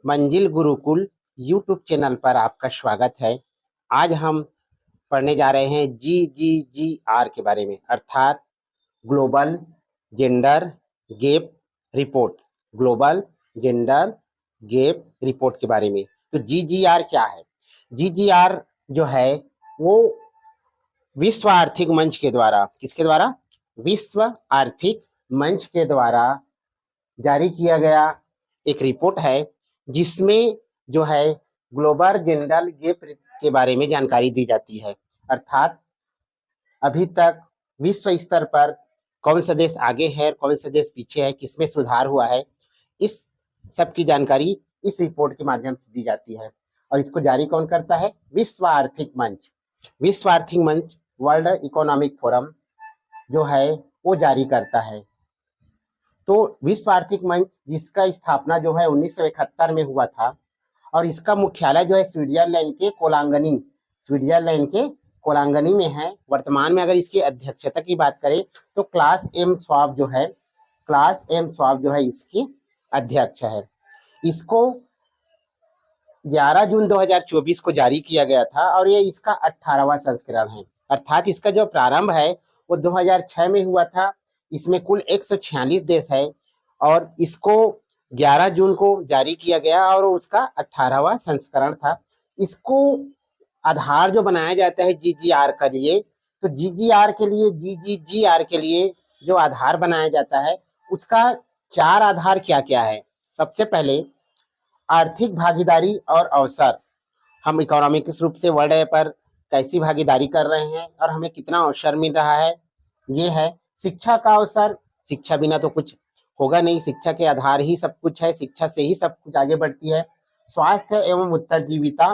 मंजिल Gurukul YouTube channel पर आपका स्वागत है। आज हम पढ़ने जा रहे हैं GGGR के बारे में, अर्थात global gender gap report. Global gender gap report के बारे में। तो GGR क्या है? GGR जो है वो विश्व आर्थिक मंच के द्वारा, किसके द्वारा? विश्व आर्थिक मंच के द्वारा जारी किया गया एक रिपोर्ट है, जिसमें जो है ग्लोबल जेंडर गैप के बारे में जानकारी दी जाती है। अर्थात अभी तक विश्व स्तर पर कौन सा देश आगे है, कौन सा देश पीछे है, किसमें सुधार हुआ है, इस सब की जानकारी इस रिपोर्ट के माध्यम से दी जाती है। और इसको जारी कौन करता है? विश्व आर्थिक मंच। विश्व आर्थिक मंच, वर्ल्ड इकोनॉमिक फोरम जो है वो जारी करता है। तो विश्व आर्थिक मंच जिसका स्थापना जो है 1971 में हुआ था, और इसका मुख्यालय जो है स्विट्जरलैंड के कोलांगनी में है। वर्तमान में अगर इसकी अध्यक्षता की बात करें तो क्लास एम श्वाब जो है इसकी अध्यक्ष है। इसको 11 जून 2024 को जारी किया गया था और ये इसका 18वां संस्करण है। अर्थात इसका जो प्रारंभ है वो 2006 में हुआ था। इसमें कुल 146 देश है और इसको 11 जून को जारी किया गया और उसका 18वां संस्करण था। इसको आधार जो बनाया जाता है GGR के लिए, तो GGR के लिए जो आधार बनाया जाता है उसका 4 आधार क्या क्या है? सबसे पहले आर्थिक भागीदारी और अवसर। हम इकोनॉमिक रूप से वर्ल्ड पर कैसी भागीदारी कर रहे हैं और हमें कितना अवसर मिल रहा है, ये है। शिक्षा का अवसर, शिक्षा बिना तो कुछ होगा नहीं, शिक्षा के आधार ही सब कुछ है, शिक्षा से ही सब कुछ आगे बढ़ती है। स्वास्थ्य एवं उत्तरजीविता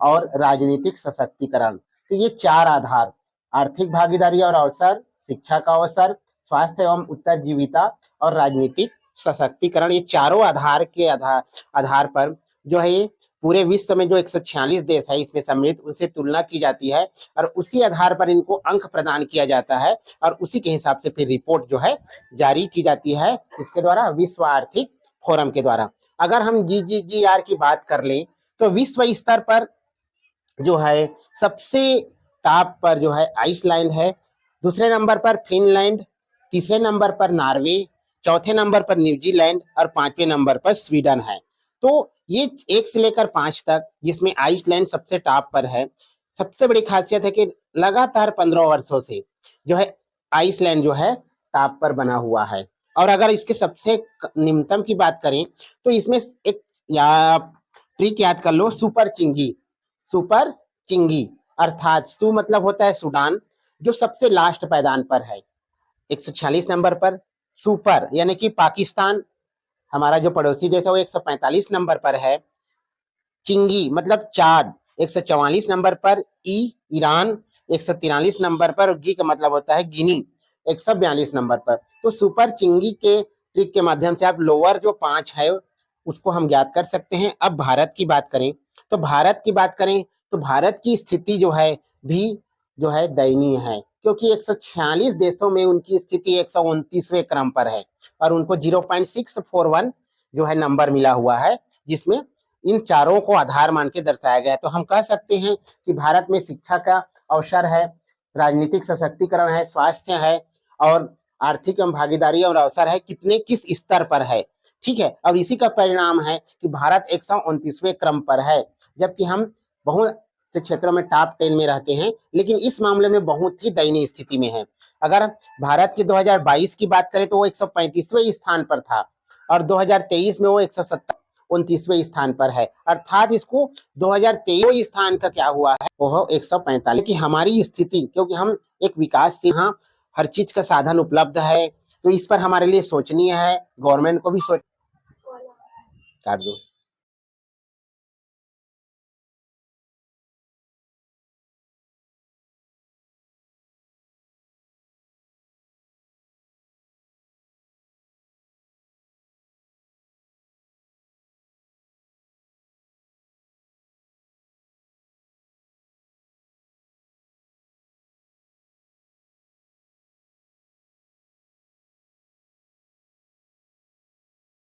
और राजनीतिक सशक्तिकरण। तो ये 4 आधार, आर्थिक भागीदारी और अवसर, शिक्षा का अवसर, स्वास्थ्य एवं उत्तरजीविता और राजनीतिक सशक्तिकरण, ये चारों आधार के आधार पर जो है ये पूरे विश्व में जो 146 देश है इसमें सम्मिलित, उनसे तुलना की जाती है और उसी आधार पर इनको अंक प्रदान किया जाता है और उसी के हिसाब से फिर रिपोर्ट जो है जारी की जाती है। इसके द्वारा विश्व आर्थिक फोरम के द्वारा। अगर हम GGGR की बात कर ले तो विश्व स्तर पर जो है सबसे टॉप पर जो है आइसलैंड है, दूसरे नंबर पर फिनलैंड, तीसरे नंबर पर नॉर्वे, चौथे नंबर पर न्यूजीलैंड और 5वें नंबर पर स्वीडन है। तो ये 1 से लेकर 5 तक, जिसमें आइसलैंड सबसे टॉप पर है। सबसे बड़ी खासियत है कि लगातार 15 वर्षों से जो है आइसलैंड जो है टॉप पर बना हुआ है। और अगर इसके सबसे निम्नतम की बात करें तो इसमें एक ट्रिक याद कर लो, सुपर चिंगी अर्थात सु मतलब होता है सूडान, जो सबसे लास्ट पायदान पर है 146 नंबर पर। सुपर यानी कि पाकिस्तान, हमारा जो पड़ोसी देश है, वो 145 नंबर पर है। चिंगी मतलब चाड 144 नंबर पर। ईरान 143 नंबर पर। गी का मतलब होता है गिनी 142 नंबर पर। तो सुपर चिंगी के ट्रिक के माध्यम से आप लोअर जो 5 है उसको हम ज्ञात कर सकते हैं। अब भारत की बात करें तो भारत की स्थिति जो है भी जो है दयनीय है, क्योंकि 146 देशों में उनकी स्थिति 129वें क्रम पर है और उनको 0.641 जो है नंबर मिला हुआ है, जिसमें इन चारों को आधार मान के दर्शाया गया है। तो हम कह सकते हैं कि भारत में शिक्षा का अवसर है, राजनीतिक सशक्तिकरण है, स्वास्थ्य है और आर्थिक एवं भागीदारी और अवसर है, किस स्तर पर है। ठीक है, और इसी का परिणाम है कि भारत 129वें क्रम पर है, जबकि हम बहुत से क्षेत्रों में टॉप 10 में रहते हैं, लेकिन इस मामले में बहुत ही दयनीय स्थिति में है। अगर भारत की 2022 की बात करें तो वो 135वें स्थान पर था और 2023 में वो 129वें स्थान पर है। अर्थात इसको 2023 स्थान का क्या हुआ है, वो 145 की हमारी स्थिति, क्योंकि हम एक विकास से, यहाँ हर चीज का साधन उपलब्ध है, तो इस पर हमारे लिए सोचनीय है। गवर्नमेंट को भी सोच काट दो।